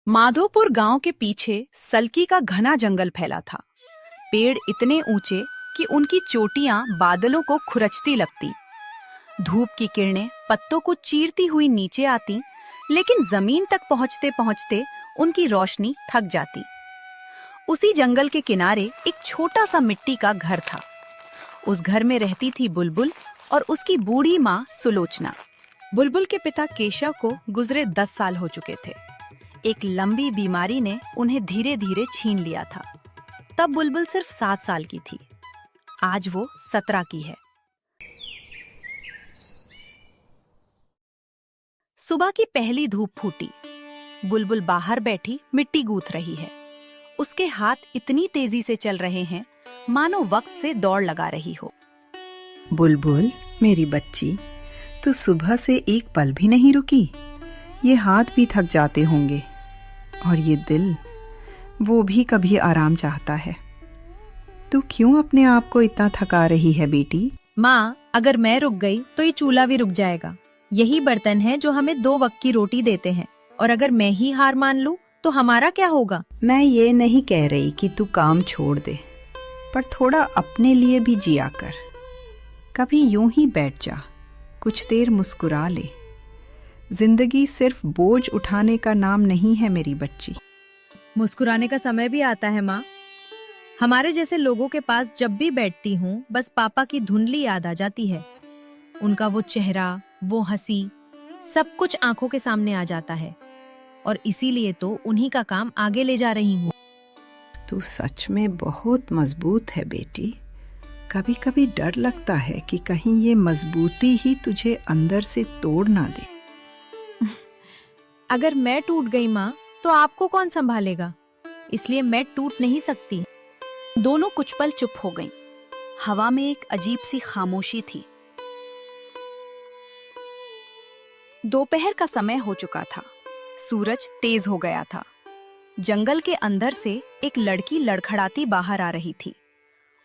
माधोपुर गांव के पीछे सल्की का घना जंगल फैला था। पेड़ इतने ऊंचे कि उनकी चोटियां बादलों को खुरचती लगती। धूप की किरणें पत्तों को चीरती हुई नीचे आती, लेकिन जमीन तक पहुंचते पहुंचते उनकी रोशनी थक जाती। उसी जंगल के किनारे एक छोटा सा मिट्टी का घर था। उस घर में रहती थी बुलबुल और उसकी बूढ़ी माँ सुलोचना। बुलबुल के पिता केशव को गुजरे 10 साल हो चुके थे। एक लंबी बीमारी ने उन्हें धीरे धीरे छीन लिया था। तब बुलबुल सिर्फ 7 साल की थी। आज वो 17 की है। सुबह की पहली धूप फूटी। बुलबुल बाहर बैठी मिट्टी गूंथ रही है। उसके हाथ इतनी तेजी से चल रहे हैं मानो वक्त से दौड़ लगा रही हो। बुलबुल, मेरी बच्ची, तू सुबह से एक पल भी नहीं रुकी। ये हाथ भी थक जाते होंगे और ये दिल, वो भी कभी आराम चाहता है। तू क्यों अपने आप को इतना थका रही है बेटी? माँ, अगर मैं रुक गई तो ये चूल्हा भी रुक जाएगा। यही बर्तन है जो हमें 2 वक्त की रोटी देते हैं, और अगर मैं ही हार मान लूं तो हमारा क्या होगा? मैं ये नहीं कह रही कि तू काम छोड़ दे, पर थोड़ा अपने लिए भी जिया कर। कभी यूं ही बैठ जा, कुछ देर मुस्कुरा ले। जिंदगी सिर्फ बोझ उठाने का नाम नहीं है मेरी बच्ची। मुस्कुराने का समय भी आता है माँ। हमारे जैसे लोगों के पास जब भी बैठती हूँ बस पापा की धुंधली याद आ जाती है। उनका वो चेहरा, वो हंसी, सब कुछ आंखों के सामने आ जाता है, और इसीलिए तो उन्हीं का काम आगे ले जा रही हूँ। तू सच में बहुत मजबूत है बेटी। कभी कभी डर लगता है कि कहीं ये मजबूती ही तुझे अंदर से तोड़ ना दे। अगर मैं टूट गई माँ तो आपको कौन संभालेगा? इसलिए मैं टूट नहीं सकती। दोनों कुछ पल चुप हो गईं। हवा में एक अजीब सी खामोशी थी। दोपहर का समय हो चुका था। सूरज तेज हो गया था। जंगल के अंदर से एक लड़की लड़खड़ाती बाहर आ रही थी।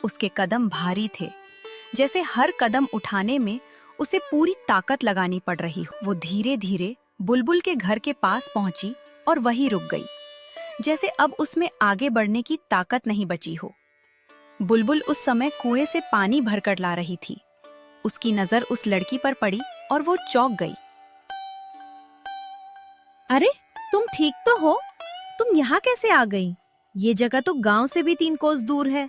उसके कदम भारी थे, जैसे हर कदम उठाने में उसे पूरी ताकत लगानी पड़ रही हो। वो धीरे धीरे बुलबुल के घर के पास पहुंची और वहीं रुक गई, जैसे अब उसमें आगे बढ़ने की ताकत नहीं बची हो। बुलबुल उस समय कुएं से पानी भरकर ला रही थी। उसकी नजर उस लड़की पर पड़ी और वो चौंक गई। अरे, तुम ठीक तो हो? तुम यहाँ कैसे आ गई? ये जगह तो गांव से भी 3 कोस दूर है,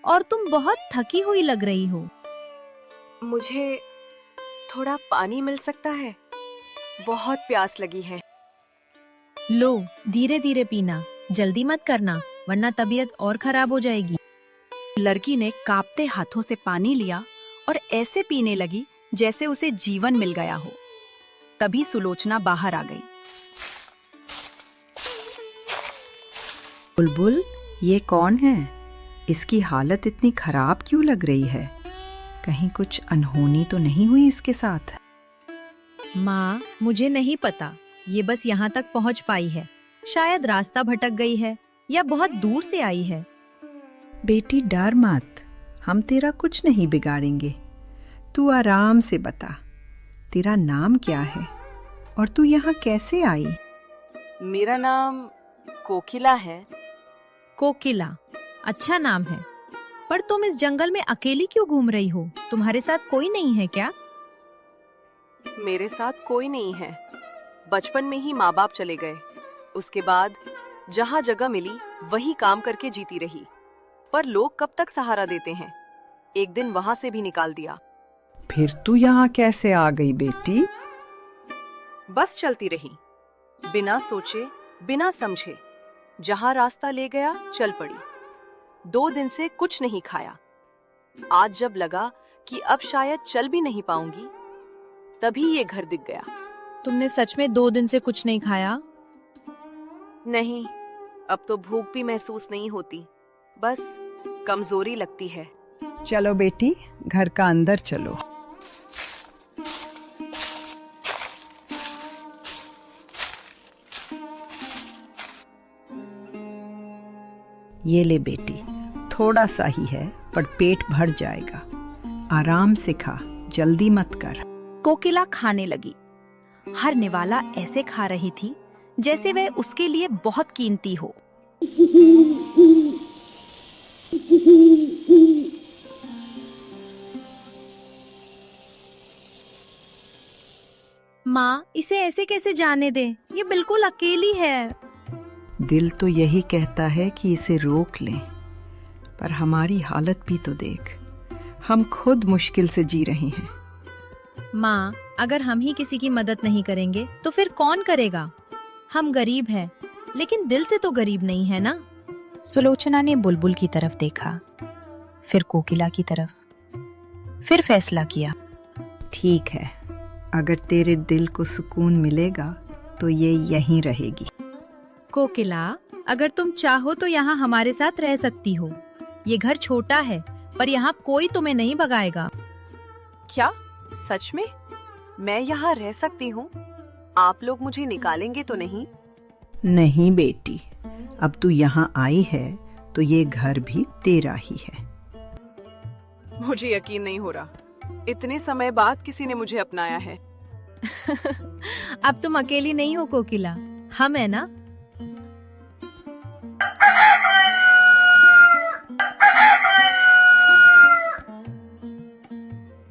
और तुम बहुत थकी हुई लग रही हो। मुझे थोड़ा पानी मिल सकता है? बहुत प्यास लगी है। लो, धीरे धीरे पीना, जल्दी मत करना वरना तबीयत और खराब हो जाएगी। लड़की ने कांपते हाथों से पानी लिया और ऐसे पीने लगी जैसे उसे जीवन मिल गया हो। तभी सुलोचना बाहर आ गई। बुलबुल, ये कौन है? इसकी हालत इतनी खराब क्यों लग रही है? कहीं कुछ अनहोनी तो नहीं हुई इसके साथ? माँ, मुझे नहीं पता। ये बस यहाँ तक पहुँच पाई है। शायद रास्ता भटक गई है या बहुत दूर से आई है। बेटी, डर मत, हम तेरा कुछ नहीं बिगाड़ेंगे। तू आराम से बता, तेरा नाम क्या है और तू यहाँ कैसे आई? मेरा नाम कोकिला है। कोकिला, अच्छा नाम है। पर तुम इस जंगल में अकेली क्यों घूम रही हो? तुम्हारे साथ कोई नहीं है क्या? मेरे साथ कोई नहीं है। बचपन में ही माँ बाप चले गए। उसके बाद जहाँ जगह मिली वही काम करके जीती रही। पर लोग कब तक सहारा देते हैं? एक दिन वहां से भी निकाल दिया। फिर तू यहाँ कैसे आ गई बेटी? बस चलती रही, बिना सोचे बिना समझे। जहाँ रास्ता ले गया चल पड़ी। 2 दिन से कुछ नहीं खाया। आज जब लगा कि अब शायद चल भी नहीं पाऊंगी, तभी ये घर दिख गया। तुमने सच में 2 दिन से कुछ नहीं खाया? नहीं, अब तो भूख भी महसूस नहीं होती, बस कमजोरी लगती है। चलो बेटी, घर का अंदर चलो। ये ले बेटी, थोड़ा सा ही है पर पेट भर जाएगा। आराम से खा, जल्दी मत कर। कोकिला खाने लगी। हर निवाला ऐसे खा रही थी जैसे वह उसके लिए बहुत कीमती हो। माँ, इसे ऐसे कैसे जाने दे? ये बिल्कुल अकेली है। दिल तो यही कहता है कि इसे रोक लें, पर हमारी हालत भी तो देख। हम खुद मुश्किल से जी रहे हैं। माँ, अगर हम ही किसी की मदद नहीं करेंगे तो फिर कौन करेगा? हम गरीब हैं, लेकिन दिल से तो गरीब नहीं है ना। सुलोचना ने बुलबुल की तरफ देखा, फिर कोकिला की तरफ, फिर फैसला किया। ठीक है, अगर तेरे दिल को सुकून मिलेगा तो ये यहीं रहेगी। कोकिला, अगर तुम चाहो तो यहाँ हमारे साथ रह सकती हो। ये घर छोटा है, पर यहाँ कोई तुम्हें नहीं भगाएगा। क्या सच में? मैं यहाँ रह सकती हूँ? आप लोग मुझे निकालेंगे तो नहीं? नहीं बेटी, अब तू यहाँ आई है तो ये घर भी तेरा ही है। मुझे यकीन नहीं हो रहा, इतने समय बाद किसी ने मुझे अपनाया है। अब तुम अकेली नहीं हो कोकिला, हम है ना।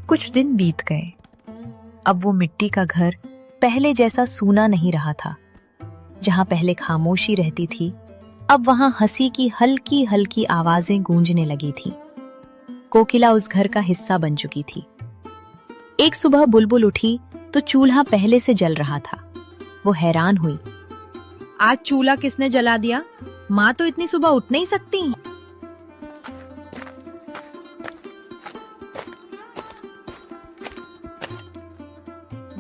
कुछ दिन बीत गए। अब वो मिट्टी का घर पहले जैसा सूना नहीं रहा था। जहां पहले खामोशी रहती थी, अब वहां हंसी की हल्की हल्की आवाजें गूंजने लगी थी। कोकिला उस घर का हिस्सा बन चुकी थी। एक सुबह बुलबुल उठी तो चूल्हा पहले से जल रहा था। वो हैरान हुई। आज चूल्हा किसने जला दिया? माँ तो इतनी सुबह उठ नहीं सकती।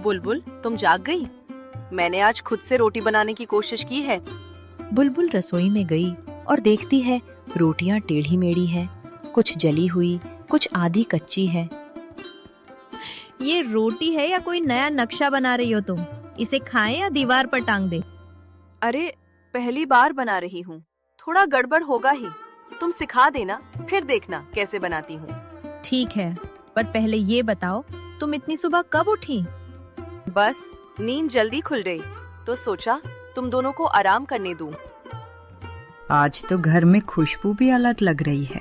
बुलबुल, तुम जाग गई? मैंने आज खुद से रोटी बनाने की कोशिश की है। बुलबुल रसोई में गई और देखती है रोटियां टेढ़ी मेढ़ी है, कुछ जली हुई, कुछ आधी कच्ची है। ये रोटी है या कोई नया नक्शा बना रही हो तुम? इसे खाएं या दीवार पर टांग दे? अरे, पहली बार बना रही हूँ, थोड़ा गड़बड़ होगा ही। तुम सिखा देना, फिर देखना कैसे बनाती हूँ। ठीक है, पर पहले ये बताओ, तुम इतनी सुबह कब उठी? बस नींद जल्दी खुल गई तो सोचा तुम दोनों को आराम करने दूं। आज तो घर में खुशबू भी अलग लग रही है।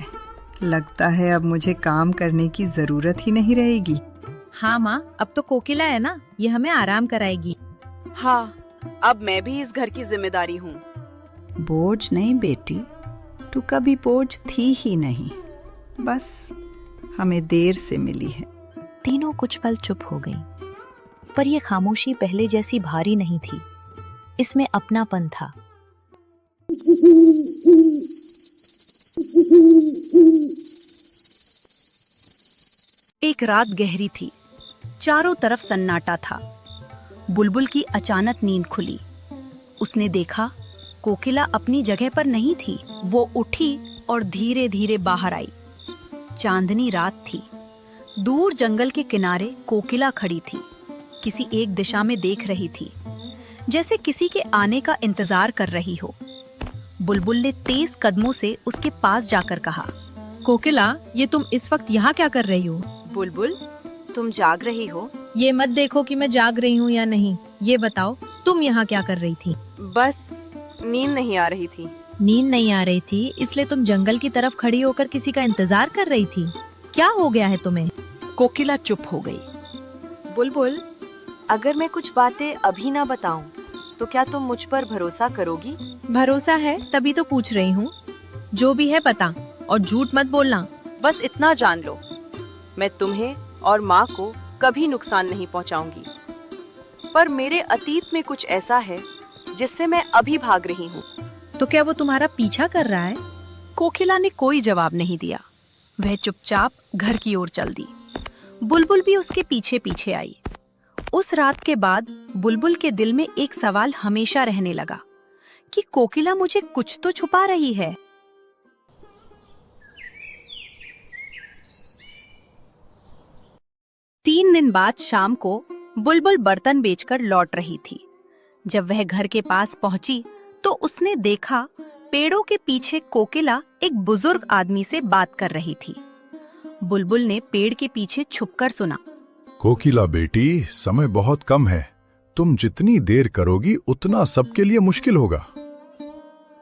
लगता है अब मुझे काम करने की जरूरत ही नहीं रहेगी। हाँ माँ, अब तो कोकिला है ना, ये हमें आराम कराएगी। हाँ, अब मैं भी इस घर की जिम्मेदारी हूँ। बोझ नहीं बेटी, तू कभी बोझ थी ही नहीं, बस हमें देर से मिली है। तीनों कुछ पल चुप हो गईं, पर यह खामोशी पहले जैसी भारी नहीं थी। इसमें अपनापन था। एक रात गहरी थी, चारों तरफ सन्नाटा था। बुलबुल की अचानक नींद खुली। उसने देखा कोकिला अपनी जगह पर नहीं थी। वो उठी और धीरे धीरे बाहर आई। चांदनी रात थी। दूर जंगल के किनारे कोकिला खड़ी थी, किसी एक दिशा में देख रही थी, जैसे किसी के आने का इंतजार कर रही हो। बुलबुल ने तेज कदमों से उसके पास जाकर कहा, कोकिला, ये तुम इस वक्त यहाँ क्या कर रही हो? बुलबुल, तुम जाग रही हो? ये मत देखो कि मैं जाग रही हूँ या नहीं, ये बताओ तुम यहाँ क्या कर रही थी? बस नींद नहीं आ रही थी। नींद नहीं आ रही थी, इसलिए तुम जंगल की तरफ खड़ी होकर किसी का इंतजार कर रही थी? क्या हो गया है तुम्हें? कोकिला चुप हो गई। बुलबुल, अगर मैं कुछ बातें अभी ना बताऊं, तो क्या तुम मुझ पर भरोसा करोगी? भरोसा है, तभी तो पूछ रही हूँ। जो भी है बता, और झूठ मत बोलना। बस इतना जान लो, मैं तुम्हें और माँ को कभी नुकसान नहीं पहुँचाऊंगी। पर मेरे अतीत में कुछ ऐसा है जिससे मैं अभी भाग रही हूँ। तो क्या वो तुम्हारा पीछा कर रहा है? कोकिला ने कोई जवाब नहीं दिया। वह चुपचाप घर की ओर चल दी। बुलबुल भी उसके पीछे पीछे आई। उस रात के बाद बुलबुल के दिल में एक सवाल हमेशा रहने लगा कि कोकिला मुझे कुछ तो छुपा रही है। 3 दिन बाद शाम को बुलबुल बर्तन बेचकर लौट रही थी। जब वह घर के पास पहुंची तो उसने देखा पेड़ों के पीछे कोकिला एक बुजुर्ग आदमी से बात कर रही थी। बुलबुल ने पेड़ के पीछे छुपकर सुना। कोकिला बेटी, समय बहुत कम है, तुम जितनी देर करोगी उतना सबके लिए मुश्किल होगा।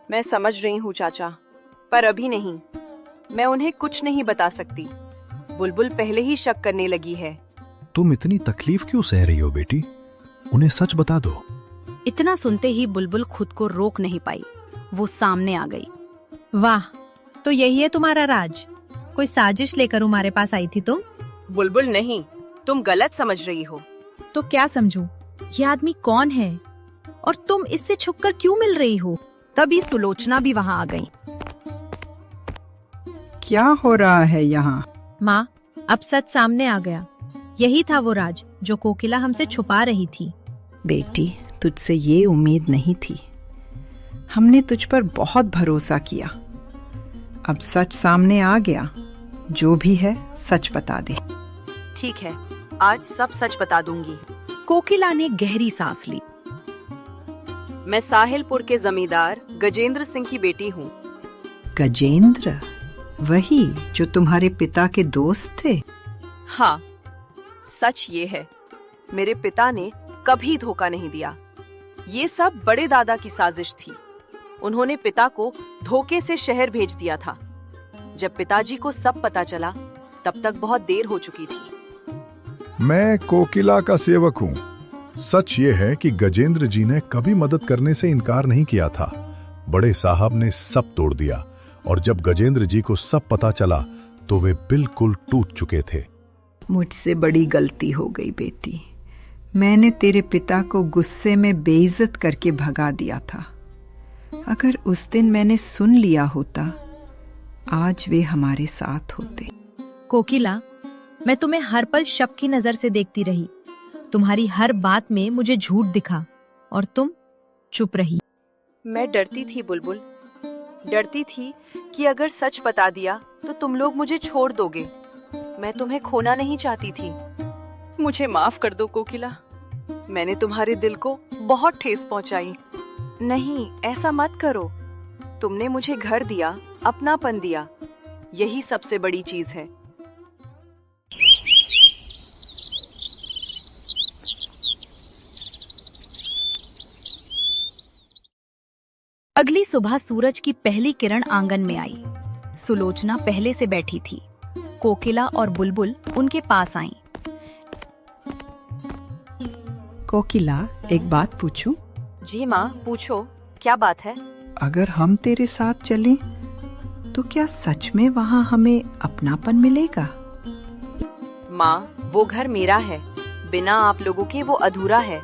मैं समझ रही हूँ चाचा, पर अभी नहीं। मैं उन्हें कुछ नहीं बता सकती। बुलबुल पहले ही शक करने लगी है। तुम इतनी तकलीफ क्यों सह रही हो बेटी? उन्हें सच बता दो। इतना सुनते ही बुलबुल खुद को रोक नहीं पाई। वो सामने आ गई। वाह, तो यही है तुम्हारा राज? कोई साजिश लेकर हमारे पास आई थी तुम? बुलबुल नहीं, तुम गलत समझ रही हो। तो क्या समझूं? ये आदमी कौन है और तुम इससे छुपकर क्यों मिल रही हो? तभी सुलोचना भी वहां आ गई। क्या हो रहा है यहाँ? माँ, अब सच सामने आ गया। यही था वो राज जो कोकिला हमसे छुपा रही थी। बेटी, तुझसे ये उम्मीद नहीं थी। हमने तुझ पर बहुत भरोसा किया। अब सच सामने आ गया। जो भी है सच बता दे। ठीक है, आज सब सच बता दूंगी। कोकिला ने गहरी सांस ली। मैं साहिलपुर के जमींदार गजेंद्र सिंह की बेटी हूँ। गजेंद्र? वही जो तुम्हारे पिता के दोस्त थे? हाँ, सच ये है, मेरे पिता ने कभी धोखा नहीं दिया। ये सब बड़े दादा की साजिश थी। उन्होंने पिता को धोखे से शहर भेज दिया था। जब पिताजी को सब पता चला, तब तक बहुत देर हो चुकी थी। मैं कोकिला का सेवक हूँ। सच ये है कि गजेंद्र जी ने कभी मदद करने से इनकार नहीं किया था। बड़े साहब ने सब तोड़ दिया और जब गजेंद्र जी को सब पता चला तो वे बिल्कुल टूट चुके थे। मुझसे बड़ी गलती हो गई बेटी। मैंने तेरे पिता को गुस्से में बेइज्जत करके भगा दिया था। अगर उस दिन मैंने सुन लिया होता, आज वे हमारे साथ होते। कोकिला, मैं तुम्हें हर पल शक की नजर से देखती रही। तुम्हारी हर बात में मुझे झूठ दिखा और तुम चुप रही। मैं डरती थी बुलबुल, डरती थी कि अगर सच बता दिया तो तुम लोग मुझे छोड़ दोगे। मैं तुम्हें खोना नहीं चाहती थी। मुझे माफ कर दो कोकिला, मैंने तुम्हारे दिल को बहुत ठेस पहुंचाई। नहीं, ऐसा मत करो। तुमने मुझे घर दिया, अपनापन दिया, यही सबसे बड़ी चीज है। अगली सुबह सूरज की पहली किरण आंगन में आई। सुलोचना पहले से बैठी थी। कोकिला और बुलबुल उनके पास आईं। कोकिला, एक बात पूछूं? जी माँ, पूछो, क्या बात है? अगर हम तेरे साथ चलें तो क्या सच में वहाँ हमें अपनापन मिलेगा? माँ, वो घर मेरा है। बिना आप लोगों के वो अधूरा है।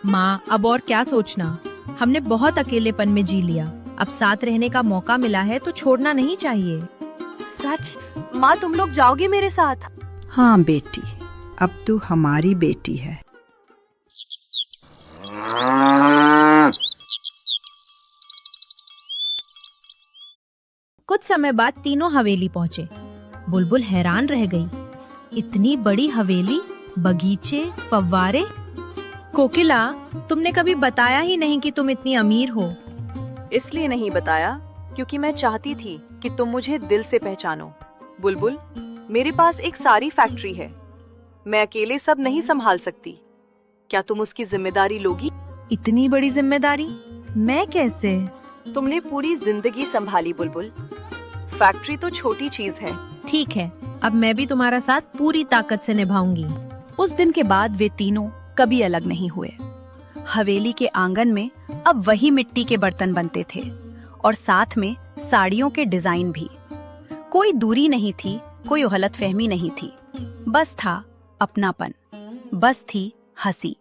माँ, अब और क्या सोचना? हमने बहुत अकेलेपन में जी लिया। अब साथ रहने का मौका मिला है तो छोड़ना नहीं चाहिए। सच? माँ, तुम लोग जाओगे मेरे साथ? हाँ बेटी, अब तू हमारी बेटी है। कुछ समय बाद तीनों हवेली पहुँचे। बुलबुल हैरान रह गई। इतनी बड़ी हवेली, बगीचे, फव्वारे। कोकिला, तुमने कभी बताया ही नहीं कि तुम इतनी अमीर हो। इसलिए नहीं बताया क्योंकि मैं चाहती थी कि तुम मुझे दिल से पहचानो। बुलबुल, मेरे पास एक सारी फैक्ट्री है। मैं अकेले सब नहीं संभाल सकती। क्या तुम उसकी जिम्मेदारी लोगी? इतनी बड़ी जिम्मेदारी? मैं कैसे? तुमने पूरी जिंदगी संभाली बुलबुल। फैक्ट्री तो छोटी चीज है। ठीक है, अब मैं भी तुम्हारा साथ पूरी ताकत से निभाऊंगी। उस दिन के बाद वे तीनों कभी अलग नहीं हुए। हवेली के आंगन में अब वही मिट्टी के बर्तन बनते थे और साथ में साड़ियों के डिजाइन भी। कोई दूरी नहीं थी, कोई गलतफहमी नहीं थी। बस था अपनापन, बस थी हंसी।